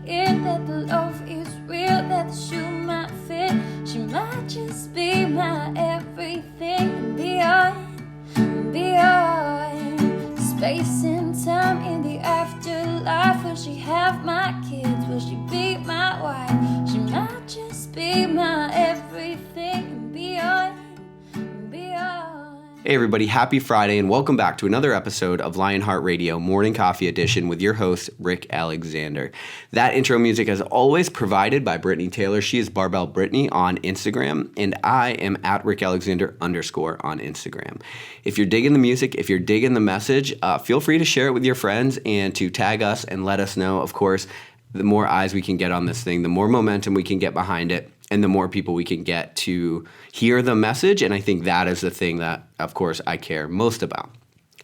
seeing that the love is real, that the shoe might fit. She might just be my everything and beyond space and time in the afterlife. Will she have my kids? Will she be my wife? She might just be my everything and beyond. Hey everybody, happy Friday and welcome back to another episode of Lionheart Radio Morning Coffee Edition with your host, Rick Alexander. That intro music is always provided by Brittany Taylor. She is Barbell Brittany on Instagram, and I am at Rick Alexander _ on Instagram. If you're digging the music, if you're digging the message, feel free to share it with your friends and to tag us and let us know. Of course, the more eyes we can get on this thing, the more momentum we can get behind it, and the more people we can get to hear the message. And I think that is the thing that, of course, I care most about.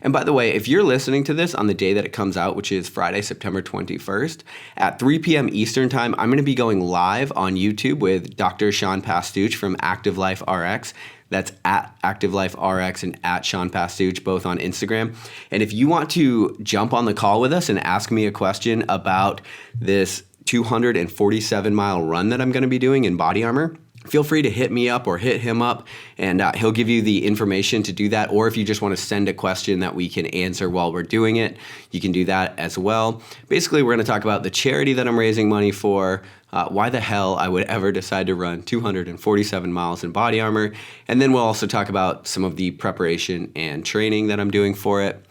And by the way, if you're listening to this on the day that it comes out, which is Friday, September 21st, at 3 p.m. Eastern Time, I'm going to be going live on YouTube with Dr. Sean Pastuch from Active Life RX. That's at Active Life RX and at Sean Pastuch, both on Instagram. And if you want to jump on the call with us and ask me a question about this 247-mile run that I'm going to be doing in body armor, feel free to hit me up or hit him up, and he'll give you the information to do that. Or if you just want to send a question that we can answer while we're doing it, you can do that as well. Basically, we're going to talk about the charity that I'm raising money for, why the hell I would ever decide to run 247 miles in body armor, and then we'll also talk about some of the preparation and training that I'm doing for it.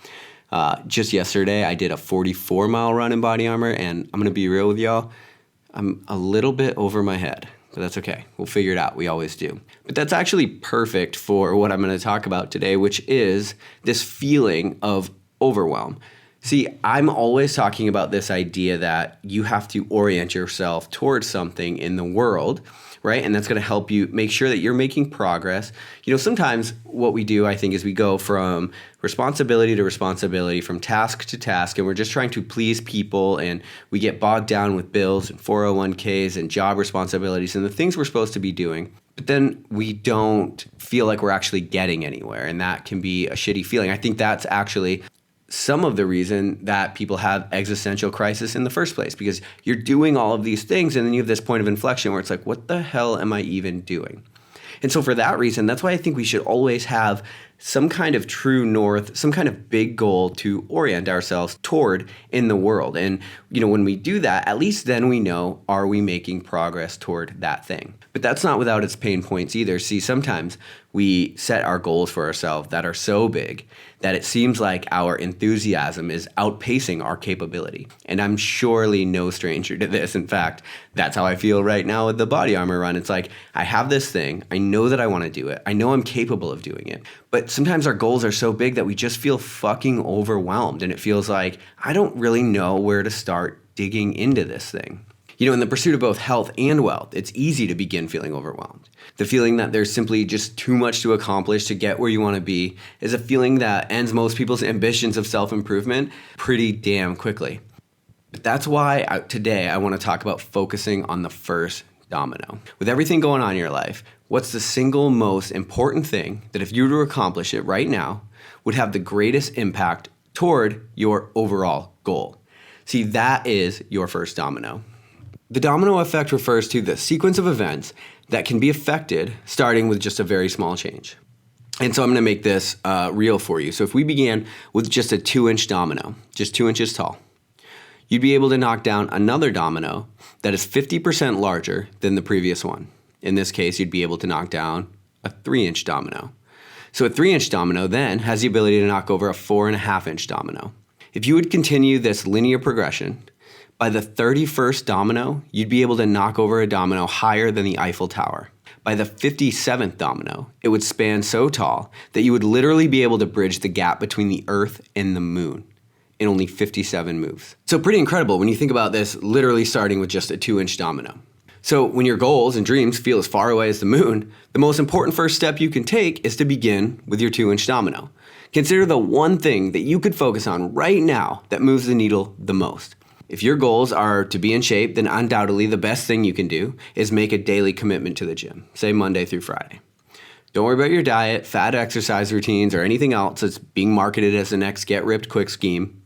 Just yesterday, I did a 44-mile run in body armor, and I'm going to be real with y'all, I'm a little bit over my head, but that's okay. We'll figure it out. We always do. But that's actually perfect for what I'm going to talk about today, which is this feeling of overwhelm. See, I'm always talking about this idea that you have to orient yourself towards something in the world, right? And that's going to help you make sure that you're making progress. You know, sometimes what we do, I think, is we go from responsibility to responsibility, from task to task, and we're just trying to please people, and we get bogged down with bills and 401ks and job responsibilities and the things we're supposed to be doing. But then we don't feel like we're actually getting anywhere, and that can be a shitty feeling. I think that's actually some of the reason that people have existential crisis in the first place, because you're doing all of these things and then you have this point of inflection where it's like, what the hell am I even doing? And so for that reason, that's why I think we should always have some kind of true north, some kind of big goal to orient ourselves toward in the world. And, you know, when we do that, at least then we know, are we making progress toward that thing? But that's not without its pain points either. See, sometimes we set our goals for ourselves that are so big that it seems like our enthusiasm is outpacing our capability. And I'm surely no stranger to this. In fact, that's how I feel right now with the body armor run. It's like, I have this thing. I know that I want to do it. I know I'm capable of doing it. But sometimes our goals are so big that we just feel fucking overwhelmed. And it feels like, I don't really know where to start digging into this thing. You know, in the pursuit of both health and wealth, it's easy to begin feeling overwhelmed. The feeling that there's simply just too much to accomplish to get where you want to be is a feeling that ends most people's ambitions of self-improvement pretty damn quickly. But that's why today I want to talk about focusing on the first domino. With everything going on in your life, what's the single most important thing that if you were to accomplish it right now would have the greatest impact toward your overall goal? See, that is your first domino. The domino effect refers to the sequence of events that can be affected starting with just a very small change. And so I'm going to make this real for you. So if we began with just a 2-inch domino, just 2 inches tall, you'd be able to knock down another domino that is 50% larger than the previous one. In this case, you'd be able to knock down a 3-inch domino. So a 3-inch domino then has the ability to knock over a 4.5-inch domino. If you would continue this linear progression, by the 31st domino, you'd be able to knock over a domino higher than the Eiffel Tower. By the 57th domino, it would span so tall that you would literally be able to bridge the gap between the Earth and the Moon in only 57 moves. So pretty incredible when you think about this literally starting with just a 2-inch domino. So when your goals and dreams feel as far away as the moon, the most important first step you can take is to begin with your 2-inch domino. Consider the one thing that you could focus on right now that moves the needle the most. If your goals are to be in shape, then undoubtedly the best thing you can do is make a daily commitment to the gym, say Monday through Friday. Don't worry about your diet, fad exercise routines, or anything else that's being marketed as the next get ripped quick scheme.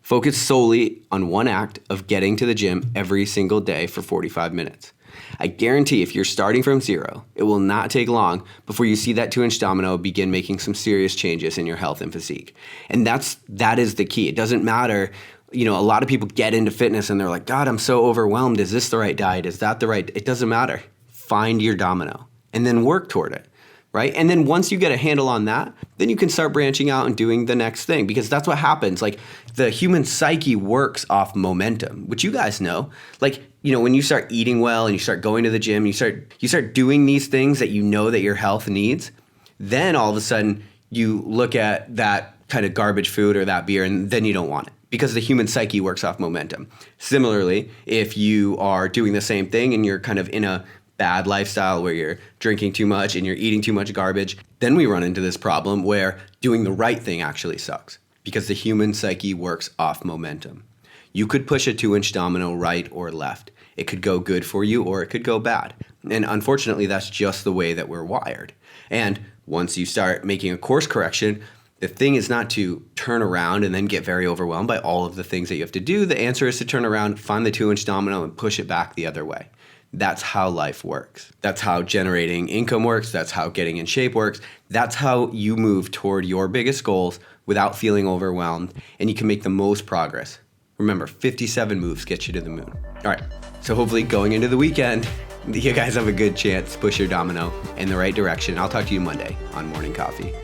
Focus solely on one act of getting to the gym every single day for 45 minutes. I guarantee if you're starting from zero, it will not take long before you see that 2-inch domino begin making some serious changes in your health and physique. And that is the key. It doesn't matter. A lot of people get into fitness and they're like, God, I'm so overwhelmed. Is this the right diet? Is that the right? It doesn't matter. Find your domino and then work toward it. Right? And then once you get a handle on that, then you can start branching out and doing the next thing, because that's what happens. Like, the human psyche works off momentum, which you guys know. Like, when you start eating well and you start going to the gym, you start doing these things that you know that your health needs, then all of a sudden you look at that kind of garbage food or that beer and then you don't want it, because the human psyche works off momentum. Similarly, if you are doing the same thing and you're kind of in a bad lifestyle where you're drinking too much and you're eating too much garbage, then we run into this problem where doing the right thing actually sucks, because the human psyche works off momentum. You could push a 2-inch domino right or left. It could go good for you or it could go bad. And unfortunately, that's just the way that we're wired. And once you start making a course correction, the thing is not to turn around and then get very overwhelmed by all of the things that you have to do. The answer is to turn around, find the 2-inch domino and push it back the other way. That's how life works. That's how generating income works. That's how getting in shape works. That's how you move toward your biggest goals without feeling overwhelmed, and you can make the most progress. Remember, 57 moves get you to the moon. All right, so hopefully going into the weekend, you guys have a good chance to push your domino in the right direction. I'll talk to you Monday on Morning Coffee.